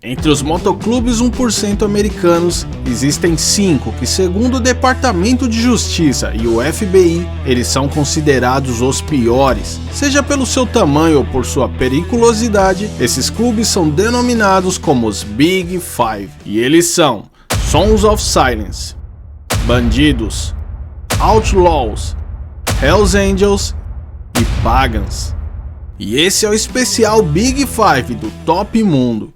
Entre os motoclubes 1% americanos, existem 5 que, segundo o Departamento de Justiça e o FBI, eles são considerados os piores. Seja pelo seu tamanho ou por sua periculosidade, esses clubes são denominados como os Big Five. E eles são Sons of Silence, Bandidos, Outlaws, Hells Angels e Pagans. E esse é o especial Big Five do Top Mundo.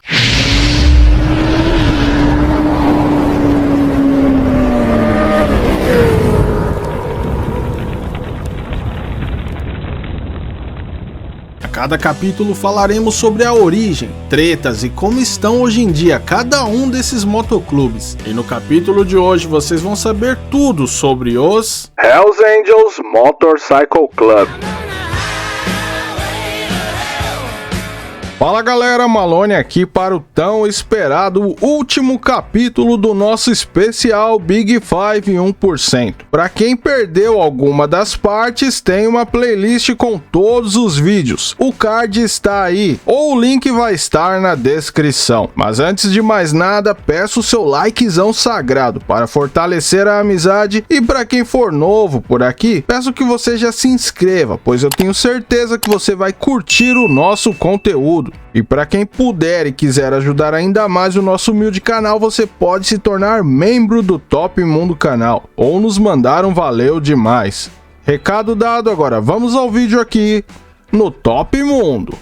A cada capítulo falaremos sobre a origem, tretas e como estão hoje em dia cada um desses motoclubes. E no capítulo de hoje vocês vão saber tudo sobre os Hells Angels Motorcycle Club. Fala galera, Malone aqui para o tão esperado último capítulo do nosso especial Big Five 1%. Para quem perdeu alguma das partes, tem uma playlist com todos os vídeos. O card está aí, ou o link vai estar na descrição. Mas antes de mais nada, peço o seu likezão sagrado para fortalecer a amizade, e para quem for novo por aqui, peço que você já se inscreva, pois eu tenho certeza que você vai curtir o nosso conteúdo. E para quem puder e quiser ajudar ainda mais o nosso humilde canal, você pode se tornar membro do Top Mundo canal ou nos mandar um valeu demais. Recado dado, agora vamos ao vídeo aqui no Top Mundo.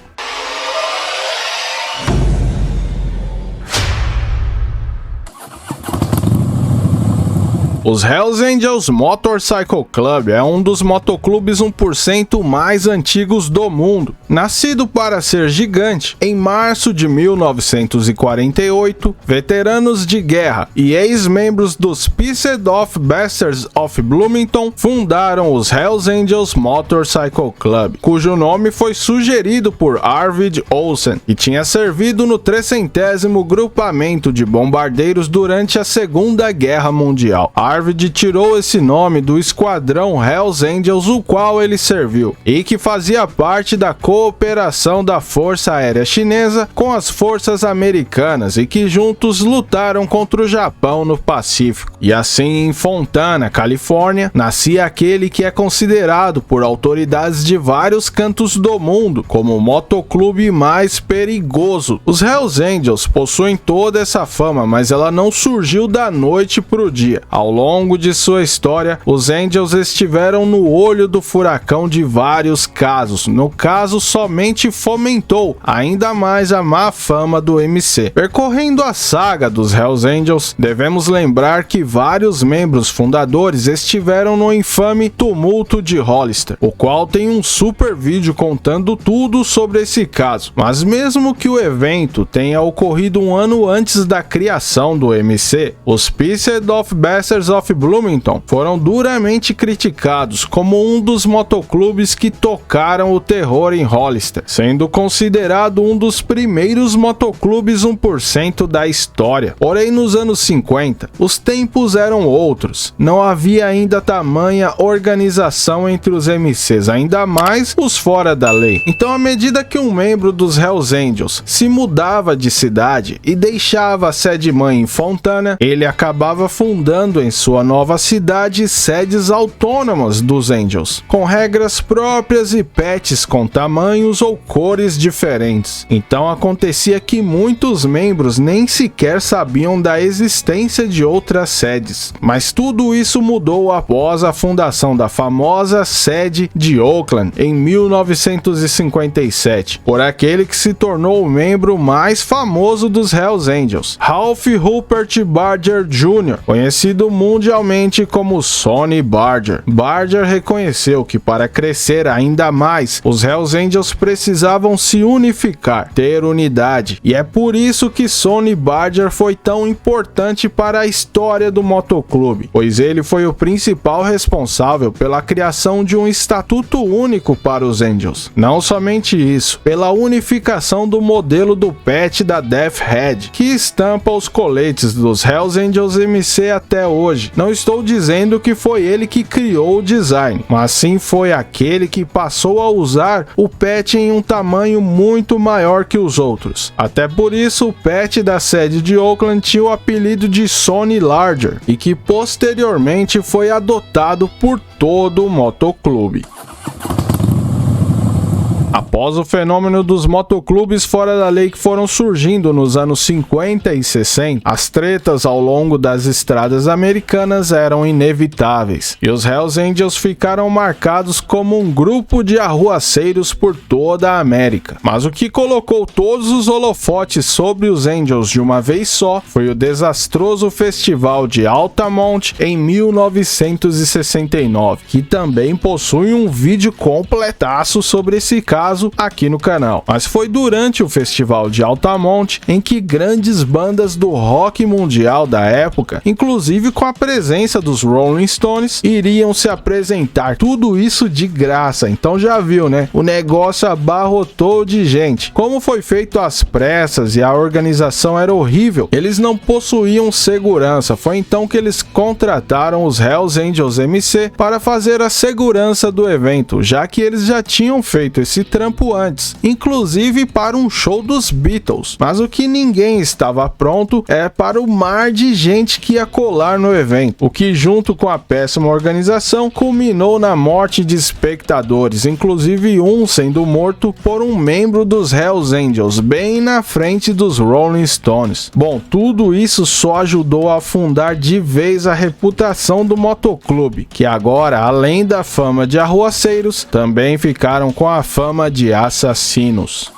Os Hells Angels Motorcycle Club é um dos motoclubes 1% mais antigos do mundo. Nascido para ser gigante, em março de 1948, veteranos de guerra e ex-membros dos Pissed Off Bastards of Bloomington fundaram os Hells Angels Motorcycle Club, cujo nome foi sugerido por Arvid Olsen, que tinha servido no 300º Grupamento de Bombardeiros durante a Segunda Guerra Mundial. Arvid tirou esse nome do esquadrão Hells Angels, o qual ele serviu, e que fazia parte da cooperação da Força Aérea Chinesa com as forças americanas e que juntos lutaram contra o Japão no Pacífico. E assim, em Fontana, Califórnia, nascia aquele que é considerado por autoridades de vários cantos do mundo como o motoclube mais perigoso. Os Hells Angels possuem toda essa fama, mas ela não surgiu da noite pro dia. Ao longo de sua história, os Angels estiveram no olho do furacão de vários casos. No caso, somente fomentou ainda mais a má fama do MC. Percorrendo a saga dos Hells Angels, devemos lembrar que vários membros fundadores estiveram no infame tumulto de Hollister, o qual tem um super vídeo contando tudo sobre esse caso. Mas mesmo que o evento tenha ocorrido um ano antes da criação do MC, os Pissed Off Bastards of Bloomington foram duramente criticados como um dos motoclubes que tocaram o terror em Hollister, sendo considerado um dos primeiros motoclubes 1% da história. Porém, nos anos 50, os tempos eram outros. Não havia ainda tamanha organização entre os MCs, ainda mais os fora da lei. Então, à medida que um membro dos Hells Angels se mudava de cidade e deixava a sede-mãe em Fontana, ele acabava fundando em sua nova cidade sedes autônomas dos Angels, com regras próprias e pets com tamanhos ou cores diferentes. Então acontecia que muitos membros nem sequer sabiam da existência de outras sedes. Mas tudo isso mudou após a fundação da famosa sede de Oakland em 1957, por aquele que se tornou o membro mais famoso dos Hells Angels, Ralph Rupert Barger Jr., conhecido mundialmente como Sonny Barger. Barger reconheceu que para crescer ainda mais, os Hells Angels precisavam se unificar, ter unidade, e é por isso que Sonny Barger foi tão importante para a história do motoclube, pois ele foi o principal responsável pela criação de um estatuto único para os Angels. Não somente isso, pela unificação do modelo do patch da Death Head, que estampa os coletes dos Hells Angels MC até hoje, hoje, não estou dizendo que foi ele que criou o design, mas sim foi aquele que passou a usar o patch em um tamanho muito maior que os outros. Até por isso, o patch da sede de Oakland tinha o apelido de Sony Larger, e que posteriormente foi adotado por todo o motoclube. Após o fenômeno dos motoclubes fora da lei que foram surgindo nos anos 50 e 60, as tretas ao longo das estradas americanas eram inevitáveis, e os Hells Angels ficaram marcados como um grupo de arruaceiros por toda a América. Mas o que colocou todos os holofotes sobre os Angels de uma vez só foi o desastroso festival de Altamont em 1969, que também possui um vídeo completaço sobre esse caso aqui no canal. Mas foi durante o festival de Altamont em que grandes bandas do rock mundial da época, inclusive com a presença dos Rolling Stones, iriam se apresentar. Tudo isso de graça, então já viu, né? O negócio abarrotou de gente. Como foi feito às pressas e a organização era horrível, eles não possuíam segurança. Foi então que eles contrataram os Hells Angels MC para fazer a segurança do evento, já que eles já tinham feito esse trampo antes, inclusive para um show dos Beatles. Mas o que ninguém estava pronto é para o mar de gente que ia colar no evento, o que junto com a péssima organização culminou na morte de espectadores, inclusive um sendo morto por um membro dos Hells Angels, bem na frente dos Rolling Stones. Bom, tudo isso só ajudou a afundar de vez a reputação do motoclube, que agora, além da fama de arruaceiros, também ficaram com a fama de assassinos.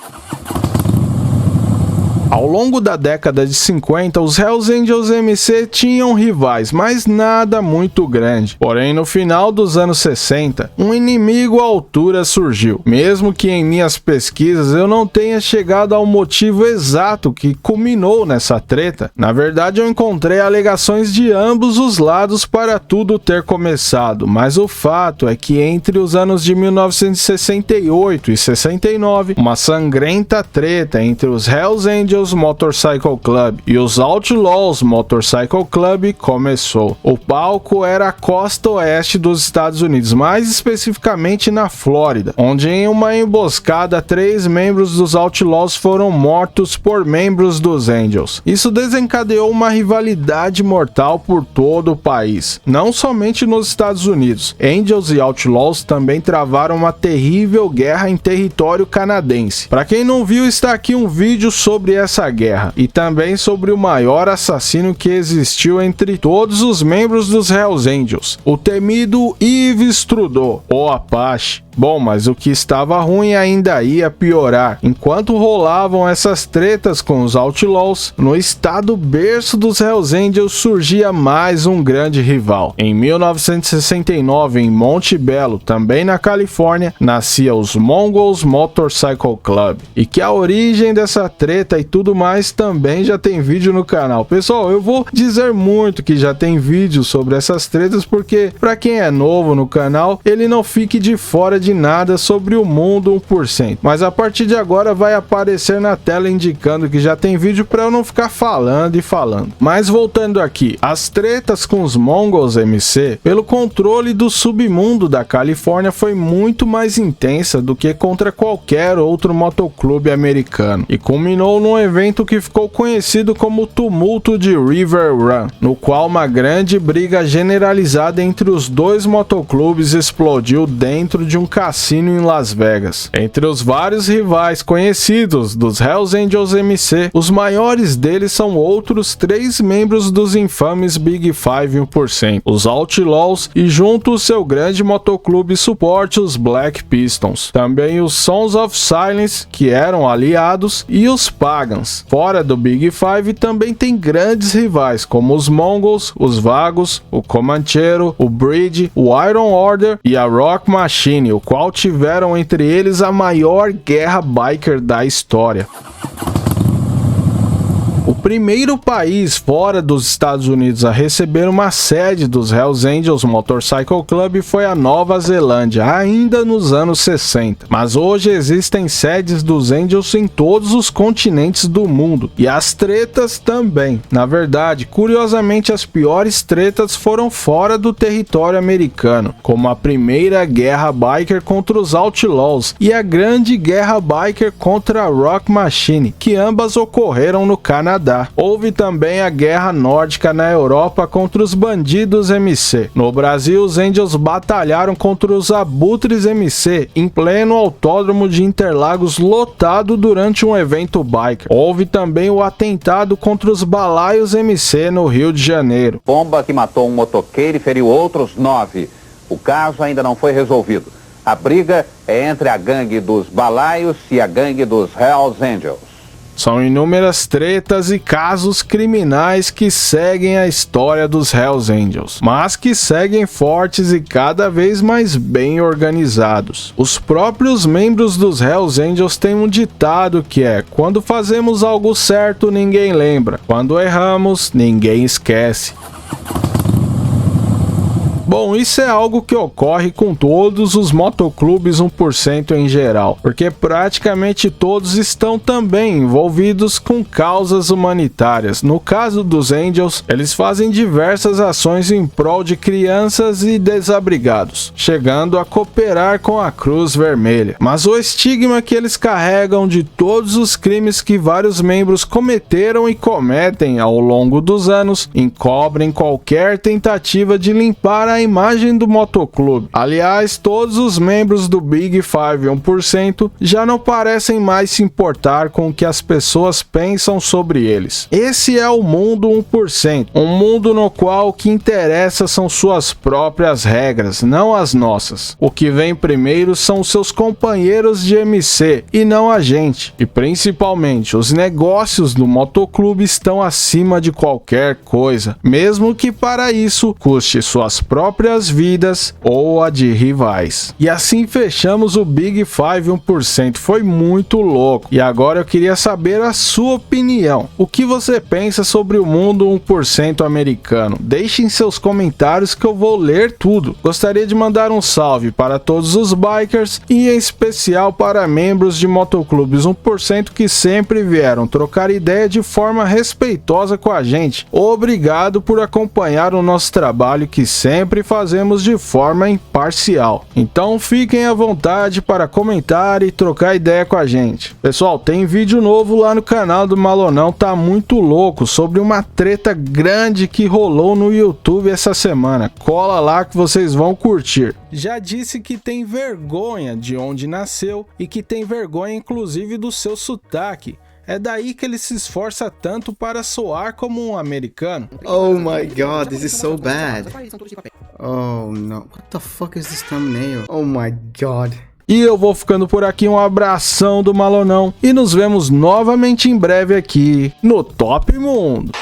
Ao longo da década de 50, os Hells Angels MC tinham rivais, mas nada muito grande. Porém, no final dos anos 60, um inimigo à altura surgiu. Mesmo que em minhas pesquisas eu não tenha chegado ao motivo exato que culminou nessa treta, na verdade eu encontrei alegações de ambos os lados para tudo ter começado, mas o fato é que entre os anos de 1968 e 69, uma sangrenta treta entre os Hells Angels Motorcycle Club e os Outlaws Motorcycle Club começou. O palco era a costa oeste dos Estados Unidos, mais especificamente na Flórida, onde em uma emboscada 3 membros dos Outlaws foram mortos por membros dos Angels. Isso desencadeou uma rivalidade mortal por todo o país, não somente nos Estados Unidos. Angels e Outlaws também travaram uma terrível guerra em território canadense. Para quem não viu, está aqui um vídeo sobre essa guerra e também sobre o maior assassino que existiu entre todos os membros dos Hells Angels, o temido Yves Trudeau, o Apache. Bom, mas o que estava ruim ainda ia piorar. Enquanto rolavam essas tretas com os Outlaws, no estado berço dos Hells Angels surgia mais um grande rival. Em 1969, em Monte Bello, também na Califórnia, nascia os Mongols Motorcycle Club. E que a origem dessa treta e tudo mais também já tem vídeo no canal. Pessoal, eu vou dizer muito que já tem vídeo sobre essas tretas, porque para quem é novo no canal, ele não fique de fora de nada sobre o mundo 1%, mas a partir de agora vai aparecer na tela indicando que já tem vídeo para eu não ficar falando e falando. Mas voltando aqui, as tretas com os Mongols MC pelo controle do submundo da Califórnia foi muito mais intensa do que contra qualquer outro motoclube americano, e culminou num evento que ficou conhecido como o Tumulto de River Run, no qual uma grande briga generalizada entre os dois motoclubes explodiu dentro de um cassino em Las Vegas. Entre os vários rivais conhecidos dos Hells Angels MC, os maiores deles são outros 3 membros dos infames Big Five 1%, os Outlaws, e junto o seu grande motoclube suporte, os Black Pistons. Também os Sons of Silence, que eram aliados, e os Pagans. Fora do Big Five também tem grandes rivais como os Mongols, os Vagos, o Comanchero, o Breed, o Iron Order e a Rock Machine, o qual tiveram entre eles a maior guerra biker da história. O primeiro país fora dos Estados Unidos a receber uma sede dos Hells Angels Motorcycle Club foi a Nova Zelândia, ainda nos anos 60. Mas hoje existem sedes dos Angels em todos os continentes do mundo, e as tretas também. Na verdade, curiosamente, as piores tretas foram fora do território americano, como a primeira guerra biker contra os Outlaws e a grande guerra biker contra a Rock Machine, que ambas ocorreram no Canadá. Houve também a guerra nórdica na Europa contra os bandidos MC. No Brasil, os Angels batalharam contra os Abutres MC em pleno autódromo de Interlagos lotado durante um evento biker. Houve também o atentado contra os Balaios MC no Rio de Janeiro. Bomba que matou um motoqueiro e feriu outros 9. O caso ainda não foi resolvido. A briga é entre a gangue dos Balaios e a gangue dos Hells Angels. São inúmeras tretas e casos criminais que seguem a história dos Hells Angels, mas que seguem fortes e cada vez mais bem organizados. Os próprios membros dos Hells Angels têm um ditado que é: quando fazemos algo certo, ninguém lembra. Quando erramos, ninguém esquece. Bom, isso é algo que ocorre com todos os motoclubes 1% em geral, porque praticamente todos estão também envolvidos com causas humanitárias. No caso dos Angels, eles fazem diversas ações em prol de crianças e desabrigados, chegando a cooperar com a Cruz Vermelha. Mas o estigma que eles carregam de todos os crimes que vários membros cometeram e cometem ao longo dos anos encobrem qualquer tentativa de limpar a imagem do motoclube. Aliás, todos os membros do Big Five 1% já não parecem mais se importar com o que as pessoas pensam sobre eles. Esse é o mundo 1%, um mundo no qual o que interessa são suas próprias regras, não as nossas. O que vem primeiro são seus companheiros de MC e não a gente. E principalmente, os negócios do motoclube estão acima de qualquer coisa, mesmo que para isso custe suas próprias vidas ou a de rivais. E assim fechamos o Big Five 1%. Foi muito louco. E agora eu queria saber a sua opinião. O que você pensa sobre o mundo 1% americano? Deixe em seus comentários que eu vou ler tudo. Gostaria de mandar um salve para todos os bikers e em especial para membros de motoclubes 1% que sempre vieram trocar ideia de forma respeitosa com a gente. Obrigado por acompanhar o nosso trabalho que sempre fazemos de forma imparcial. Então fiquem à vontade para comentar e trocar ideia com a gente. Pessoal, tem vídeo novo lá no canal do Malonão, tá muito louco, sobre uma treta grande que rolou no YouTube essa semana. Cola lá que vocês vão curtir. Já disse que tem vergonha de onde nasceu e que tem vergonha inclusive do seu sotaque. É daí que ele se esforça tanto para soar como um americano. Oh my god, this is so bad. Oh no, what the fuck is this thumbnail? Oh my god. E eu vou ficando por aqui, um abração do Malonão e nos vemos novamente em breve aqui no Top Mundo.